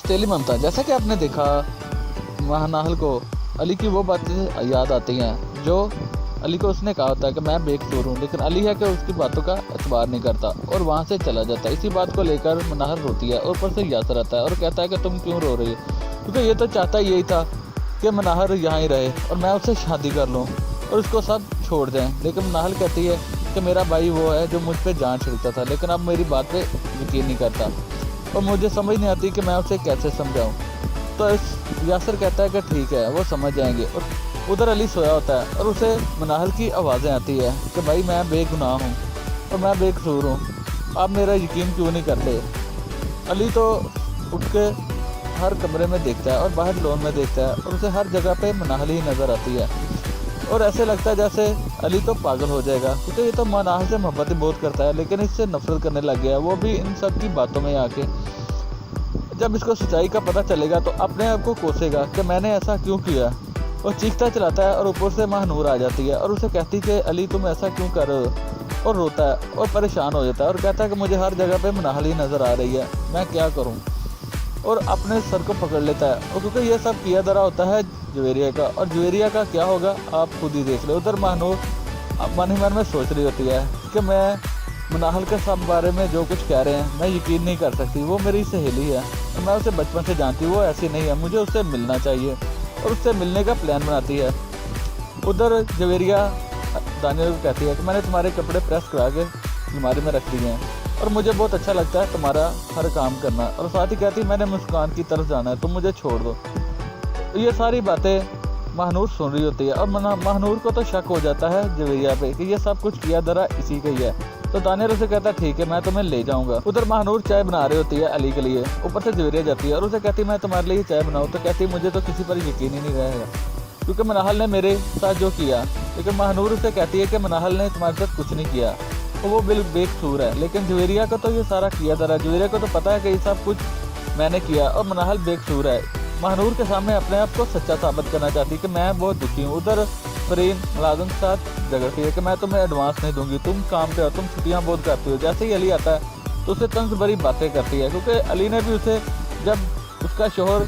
तेली ममता। जैसा कि आपने देखा, महानाहल को अली की वो बातें याद आती हैं जो अली को उसने कहा होता है कि मैं बेकसूर हूँ, लेकिन अली है कि उसकी बातों का एतबार नहीं करता और वहाँ से चला जाता है। इसी बात को लेकर मनाहल रोती है और ऊपर से यासर आता है और कहता है कि तुम क्यों रो रही हो, क्योंकि ये तो चाहता यही था कि मनाहल यहाँ ही रहे और मैं उससे शादी कर लूँ और उसको सब छोड़ दें। लेकिन मनाहल कहती है कि मेरा भाई वो है जो मुझ पर जान छिड़कता था, लेकिन अब मेरी बात पे यकीन नहीं करता और मुझे समझ नहीं आती कि मैं उसे कैसे समझाऊं। तो यासर कहता है कि ठीक है, वो समझ जाएंगे। और उधर अली सोया होता है और उसे मनाहल की आवाज़ें आती है कि भाई मैं बेगुनाह हूँ और मैं बेकसूर हूँ, आप मेरा यकीन क्यों नहीं करते। अली तो उठ के हर कमरे में देखता है और बाहर लॉन में देखता है और उसे हर जगह पे मनाहल ही नज़र आती है और ऐसे लगता है जैसे अली तो पागल हो जाएगा, क्योंकि ये तो मनाहल से मोहब्बत ही बहुत करता है लेकिन इससे नफरत करने लग गया है, वो भी इन सब की बातों में आके। जब इसको सच्चाई का पता चलेगा तो अपने आप को कोसेगा कि मैंने ऐसा क्यों किया। वो चीखता चलाता है और ऊपर से महानूर आ जाती है और उसे कहती कि अली तुम ऐसा क्यों कर रहे हो, और रोता है और परेशान हो जाता है और कहता है कि मुझे हर जगह पे मनाहल ही नज़र आ रही है, मैं क्या करूं। और अपने सर को पकड़ लेता है और क्योंकि ये सब किया धरा होता है जवेरिया का, और जवेरिया का क्या होगा आप खुद ही देख लो। उधर महानूर मन ही मन में सोच रही होती है कि मैं मनाहल के सब बारे में जो कुछ कह रहे हैं मैं यकीन नहीं कर सकती, वो मेरी सहेली है और मैं उसे बचपन से जानती हूँ, वो ऐसी नहीं है, मुझे उससे मिलना चाहिए और उससे मिलने का प्लान बनाती है। उधर जवेरिया दानियल को कहती है कि मैंने तुम्हारे कपड़े प्रेस करा के अलमारी में रख दिए हैं और मुझे बहुत अच्छा लगता है तुम्हारा हर काम करना, और साथ ही कहती मैंने मुस्कान की तरफ जाना है, तुम मुझे छोड़ दो। तो ये सारी बातें महानूर सुन रही होती है और महानूर को तो शक हो जाता है जवेरिया पे कि ये सब कुछ किया धरा इसी का ही है। तो दानियल उसे कहता है ठीक है मैं तुम्हें ले जाऊंगा। उधर महानूर चाय बना रही होती है अली के लिए, ऊपर से जवेरिया जाती है और उसे कहती मैं तुम्हारे लिए चाय बनाऊँ, तो कहती मुझे तो किसी पर यकीन ही नहीं रहेगा क्योंकि मनाहल ने मेरे साथ जो किया। लेकिन महानूर उसे कहती है कि मनाहल ने तुम्हारे साथ कुछ नहीं किया, तो वो बेकसूर है। लेकिन जवेरिया को तो ये सारा किया धरा, जवेरिया को तो पता है कि ये सब कुछ मैंने किया और मनाहल बेकसूर है। महानूर के सामने अपने आप को सच्चा साबित करना चाहती है कि मैं बहुत दुखी हूँ। उधर फरीन मुलाजिम के साथ झगड़ती है कि मैं तुम्हें एडवांस नहीं दूंगी, तुम काम पे हो, तुम छुट्टियाँ बहुत करती हो। जैसे ही अली आता है तो उसे तंज भरी बातें करती है, क्योंकि अली ने भी उसे जब उसका शोहर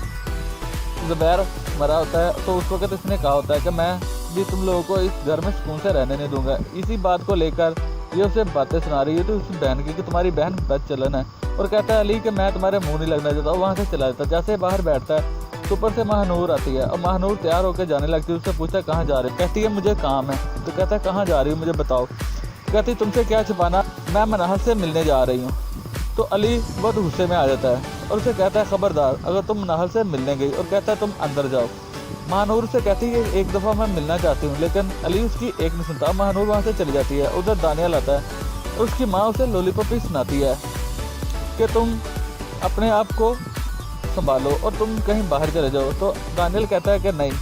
ज़ुबैर मरा होता है तो उस वक्त इसने कहा होता है कि मैं भी तुम लोगों को इस घर में सुकून से रहने नहीं दूंगा। इसी बात को लेकर ये उसे बातें सुना रही है तो उस बहन की कि तुम्हारी बहन बदचलन है, और कहता है अली कि मैं तुम्हारे मुंह नहीं लगना चाहता, वहाँ से चला जाता है। जैसे बाहर बैठता है तो ऊपर से महानूर आती है और महानूर तैयार होकर जाने लगती है। उससे पूछा कहाँ जा रही है, कहती है मुझे काम है। तो कहता है कहाँ जा रही हूँ मुझे बताओ। कहती तुमसे क्या छिपाना, मैं मनाहल से मिलने जा रही हूँ। तो अली बहुत गुस्से में आ जाता है और उसे कहता है खबरदार अगर तुम मनाहल से मिलने गई, और कहता है तुम अंदर जाओ। महानूर से कहती है एक दफ़ा मैं मिलना चाहती हूँ, लेकिन अली उसकी एक नहीं सुनता। महानूर वहाँ से चली जाती है। उधर दानियल आता है और उसकी माँ उसे लॉलीपॉप ही सुनाती है कि तुम अपने आप को संभालो और तुम कहीं बाहर चले जाओ। तो दानियल कहता है कि नहीं,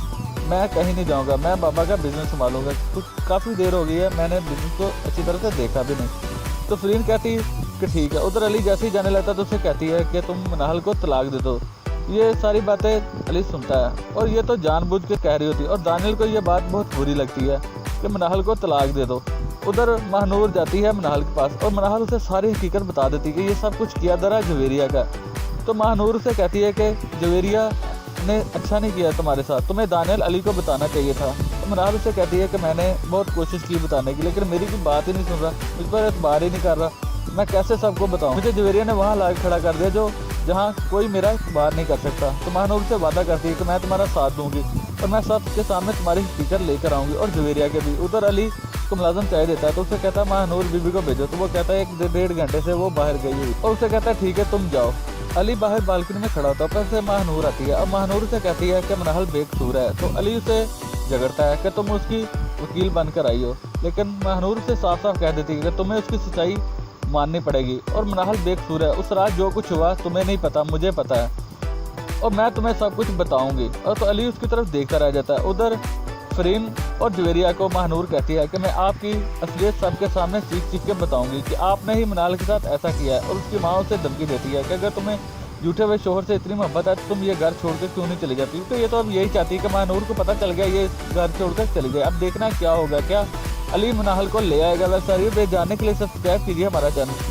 मैं कहीं नहीं जाऊंगा, मैं बाबा का बिज़नेस संभालूंगा, कुछ काफ़ी देर हो गई है मैंने बिज़नेस को अच्छी तरह से देखा भी नहीं। तो फरीन कहती कि ठीक है। उधर अली जैसे ही जाने लगता तो उसे कहती है कि तुम मनाहल को तलाक दे दो। ये सारी बातें अली सुनता है और ये तो जानबूझ के कह रही होती है, और दानियल को ये बात बहुत बुरी लगती है कि मनाहल को तलाक दे दो। उधर महानूर जाती है मनाहल के पास और मनाहल उसे सारी हकीकत बता देती है कि ये सब कुछ किया धरा जवेरिया का। तो महानूर उसे कहती है कि जवेरिया ने अच्छा नहीं किया तुम्हारे साथ, तुम्हें दानियल अली को बताना चाहिए था। तो मनाहल उसे कहती है कि मैंने बहुत कोशिश की बताने की, लेकिन मेरी कोई बात ही नहीं सुन रहा, मुझ पर एतबार ही नहीं कर रहा, मैं कैसे सबको बताऊं। मुझे जवेरिया ने वहाँ ला खड़ा कर दिया जहाँ कोई मेरा एतबार नहीं कर सकता। तो महानूर से वादा करती है कि मैं तुम्हारा साथ दूंगी और मैं सबके सामने तुम्हारी हकीकत लेकर आऊँगी, और जवेरिया के भी। उधर अली को मुलाजिम चाय देता है तो उसे कहता है महानूर बीबी को भेजो। तो वो कहता है 1-1.5 घंटे से वो बाहर गई हुई, और उसे कहता है ठीक है तुम जाओ। अली बाहर बालकनी में खड़ा होता है, पर से महानूर आती है और महानूर से कहती है कि मनाहल बेकसूर है। तो अली उसे झगड़ता है कि तुम उसकी वकील बनकर आई हो, लेकिन महानूर से साफ साफ कह देती है कि तुम्हें उसकी सच्चाई माननी पड़ेगी और मनाहल बेकसूर है। उस रात जो कुछ हुआ तुम्हें नहीं पता, मुझे पता है और मैं तुम्हें सब कुछ बताऊंगी। और तो अली उसकी तरफ देखता रह जाता है। उधर फरीन और जवेरिया को महानूर कहती है कि मैं आपकी असलियत सबके सामने चीख चीख के बताऊंगी कि आपने ही मनाहल के साथ ऐसा किया है। और उसकी माँ उसे धमकी देती है कि अगर तुम्हें झूठे हुए शोहर से इतनी मोहब्बत है तो तुम ये घर छोड़कर क्यों नहीं चली जाती। तो ये तो अब यही चाहती है कि महानूर को पता चल गया ये घर छोड़कर चली जाए। अब देखना क्या होगा, क्या अली मनाहल को ले आएगा। वैसे जानने के लिए सब्सक्राइब कीजिए हमारा चैनल।